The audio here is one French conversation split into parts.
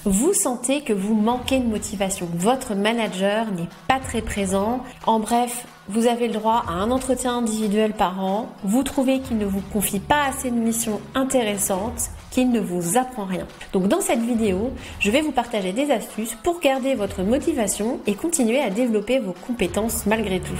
Vous sentez que vous manquez de motivation, votre manager n'est pas très présent, en bref, vous avez le droit à un entretien individuel par an, vous trouvez qu'il ne vous confie pas assez de missions intéressantes, qu'il ne vous apprend rien. Donc dans cette vidéo, je vais vous partager des astuces pour garder votre motivation et continuer à développer vos compétences malgré tout.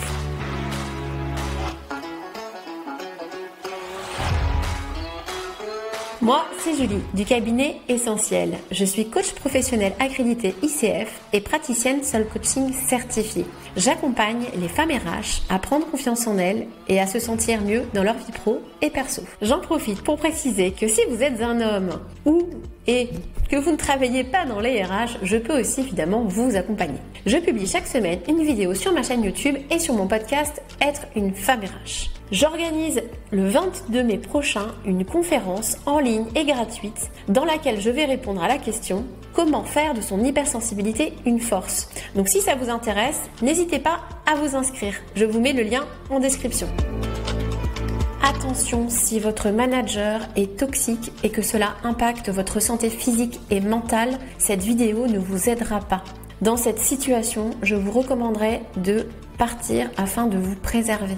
Moi, c'est Julie du cabinet Essentiel. Je suis coach professionnel accrédité ICF et praticienne Soul Coaching certifiée. J'accompagne les femmes RH à prendre confiance en elles et à se sentir mieux dans leur vie pro et perso. J'en profite pour préciser que si vous êtes un homme et que vous ne travaillez pas dans les RH, je peux aussi évidemment vous accompagner. Je publie chaque semaine une vidéo sur ma chaîne YouTube et sur mon podcast Être une femme RH. J'organise le 22 mai prochain une conférence en ligne et gratuite dans laquelle je vais répondre à la question « Comment faire de son hypersensibilité une force ?» Donc si ça vous intéresse, n'hésitez pas à vous inscrire. Je vous mets le lien en description. Attention, si votre manager est toxique et que cela impacte votre santé physique et mentale, cette vidéo ne vous aidera pas. Dans cette situation, je vous recommanderais de partir afin de vous préserver.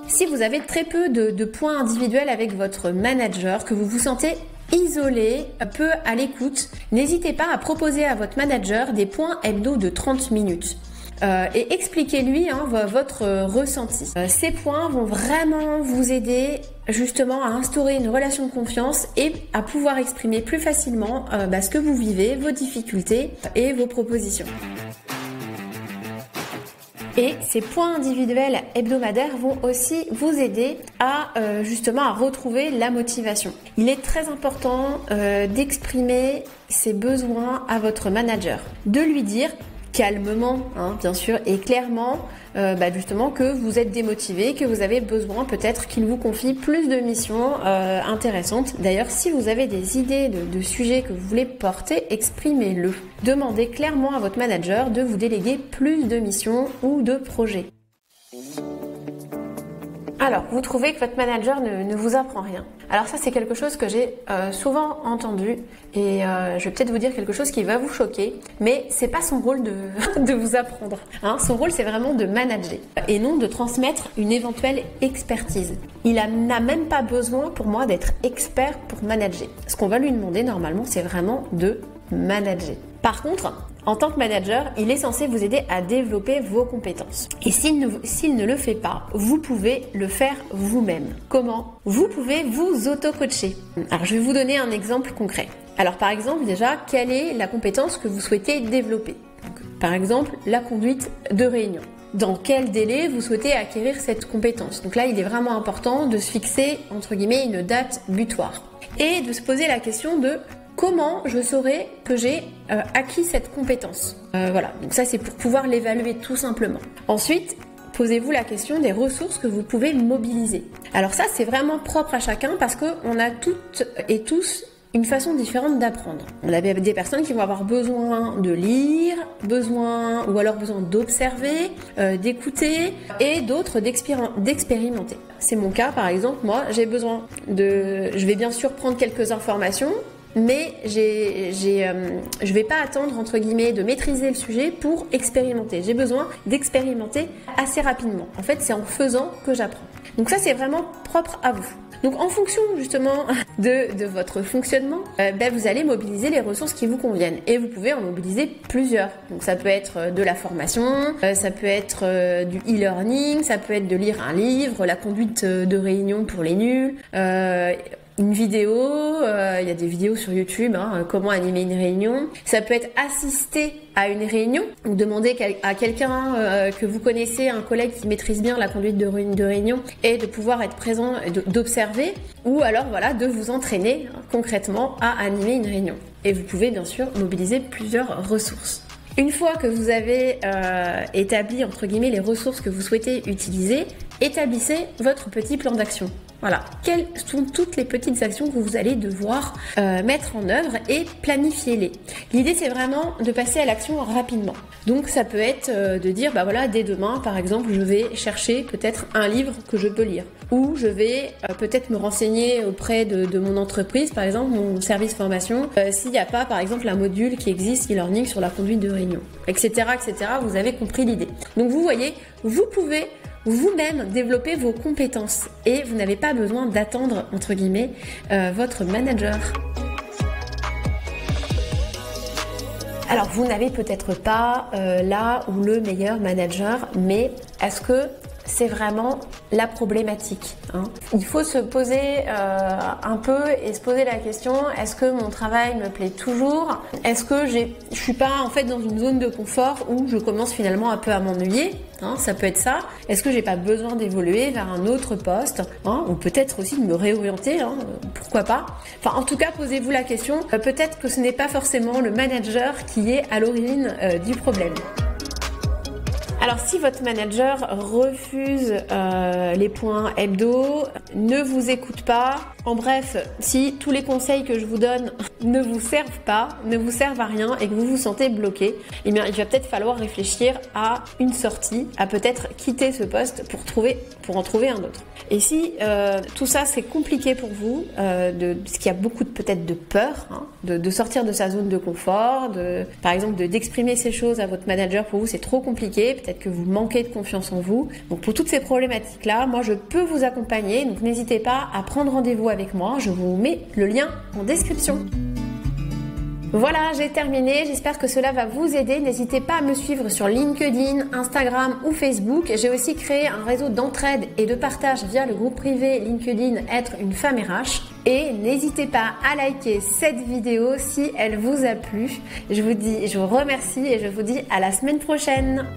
Si vous avez très peu de points individuels avec votre manager, que vous vous sentez isolé, peu à l'écoute, n'hésitez pas à proposer à votre manager des points hebdo de 30 minutes. Et expliquez-lui votre ressenti. Ces points vont vraiment vous aider justement à instaurer une relation de confiance et à pouvoir exprimer plus facilement ce que vous vivez, vos difficultés et vos propositions. Et ces points individuels hebdomadaires vont aussi vous aider à justement à retrouver la motivation. Il est très important d'exprimer ses besoins à votre manager, de lui dire calmement, bien sûr, et clairement, justement que vous êtes démotivé, que vous avez besoin peut-être qu'il vous confie plus de missions intéressantes. D'ailleurs, si vous avez des idées de sujets que vous voulez porter, exprimez-le. Demandez clairement à votre manager de vous déléguer plus de missions ou de projets. Alors, vous trouvez que votre manager ne vous apprend rien. Alors ça, c'est quelque chose que j'ai souvent entendu et je vais peut-être vous dire quelque chose qui va vous choquer, mais c'est pas son rôle de vous apprendre. Son rôle, c'est vraiment de manager et non de transmettre une éventuelle expertise. Il n'a même pas besoin, pour moi, d'être expert pour manager. Ce qu'on va lui demander, normalement, c'est vraiment de manager. Par contre, en tant que manager, il est censé vous aider à développer vos compétences. Et s'il ne le fait pas, vous pouvez le faire vous-même. Comment ? Vous pouvez vous auto-coacher. Alors, je vais vous donner un exemple concret. Alors, par exemple, déjà, quelle est la compétence que vous souhaitez développer ? Donc, par exemple, la conduite de réunion. Dans quel délai vous souhaitez acquérir cette compétence ? Donc là, il est vraiment important de se fixer, entre guillemets, une date butoir. Et de se poser la question de comment je saurai que j'ai acquis cette compétence. Voilà, donc ça c'est pour pouvoir l'évaluer tout simplement. Ensuite, posez-vous la question des ressources que vous pouvez mobiliser. Alors ça c'est vraiment propre à chacun parce qu'on a toutes et tous une façon différente d'apprendre. On a des personnes qui vont avoir besoin de lire, besoin d'observer, d'écouter et d'autres d'expérimenter. C'est mon cas par exemple, moi je vais bien sûr prendre quelques informations, mais je vais pas attendre entre guillemets de maîtriser le sujet pour expérimenter. J'ai besoin d'expérimenter assez rapidement. En fait, c'est en faisant que j'apprends. Donc ça, c'est vraiment propre à vous. Donc en fonction justement de votre fonctionnement, vous allez mobiliser les ressources qui vous conviennent et vous pouvez en mobiliser plusieurs. Donc ça peut être de la formation, ça peut être du e-learning, ça peut être de lire un livre, la conduite de réunion pour les nuls, une vidéo, il y a des vidéos sur YouTube, comment animer une réunion. Ça peut être assister à une réunion, ou demander à quelqu'un que vous connaissez, un collègue qui maîtrise bien la conduite de réunion, et de pouvoir être présent, d'observer, ou alors de vous entraîner concrètement à animer une réunion. Et vous pouvez bien sûr mobiliser plusieurs ressources. Une fois que vous avez établi entre guillemets les ressources que vous souhaitez utiliser, établissez votre petit plan d'action. Voilà, quelles sont toutes les petites actions que vous allez devoir mettre en œuvre et planifiez-les. L'idée, c'est vraiment de passer à l'action rapidement. Donc ça peut être de dire, bah voilà, dès demain, par exemple, je vais chercher peut-être un livre que je peux lire. Ou je vais peut-être me renseigner auprès de mon entreprise, par exemple, mon service formation, s'il n'y a pas, par exemple, un module qui existe, e-learning sur la conduite de réunion, etc., etc. Vous avez compris l'idée. Donc vous voyez, vous pouvez vous-même développer vos compétences et vous n'avez pas besoin d'attendre, entre guillemets, votre manager. Alors, vous n'avez peut-être pas là ou le meilleur manager, mais est-ce que c'est vraiment la problématique, hein. Il faut se poser un peu et se poser la question, est-ce que mon travail me plaît toujours? Est-ce que je suis pas en fait dans une zone de confort où je commence finalement un peu à m'ennuyer, hein, ça peut être ça. Est-ce que j'ai pas besoin d'évoluer vers un autre poste, hein, ou peut-être aussi de me réorienter, hein, pourquoi pas. Enfin, en tout cas, posez-vous la question. Peut-être que ce n'est pas forcément le manager qui est à l'origine du problème. Alors si votre manager refuse les points hebdo, ne vous écoute pas, en bref, si tous les conseils que je vous donne ne vous servent pas, ne vous servent à rien et que vous vous sentez bloqué, eh bien il va peut-être falloir réfléchir à une sortie, à peut-être quitter ce poste pour en trouver un autre. Et si tout ça c'est compliqué pour vous, parce qu'il y a beaucoup peut-être de peur, hein, de sortir de sa zone de confort, par exemple d'exprimer ces choses à votre manager, pour vous c'est trop compliqué, peut-être que vous manquez de confiance en vous. Donc pour toutes ces problématiques-là, moi je peux vous accompagner, donc n'hésitez pas à prendre rendez-vous avec moi, je vous mets le lien en description. Voilà, j'ai terminé. J'espère que cela va vous aider. N'hésitez pas à me suivre sur LinkedIn, Instagram ou Facebook. J'ai aussi créé un réseau d'entraide et de partage via le groupe privé LinkedIn Être une femme RH. Et n'hésitez pas à liker cette vidéo si elle vous a plu. Je vous remercie et je vous dis à la semaine prochaine.